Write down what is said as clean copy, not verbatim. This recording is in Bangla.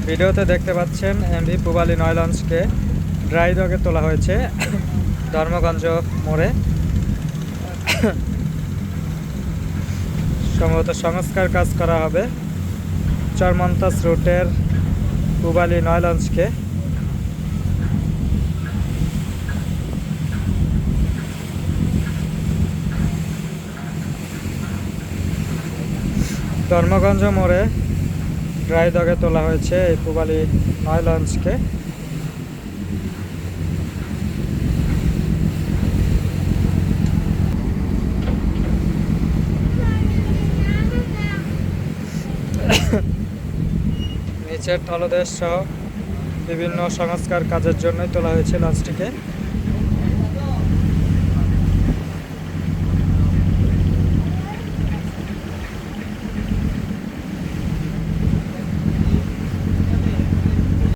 ভিডিওতে দেখতে পাচ্ছেন এমভি পূবালী নয় লঞ্চকে ড্রাই ডগে তোলা হয়েছে ধর্মগঞ্জ মোড়ে। সম্ভবত সংস্কার কাজ করা হবে চরমন্তাস রুটের পূবালী নয় লঞ্চকে। ধর্মগঞ্জ মোড়ে ড্রাই ডগে তোলা হয়েছে এই পূবালী নয় লঞ্চকে। নিচের তলদেশ সহ বিভিন্ন সংস্কার কাজের জন্যই তোলা হয়েছে লঞ্চটিকে।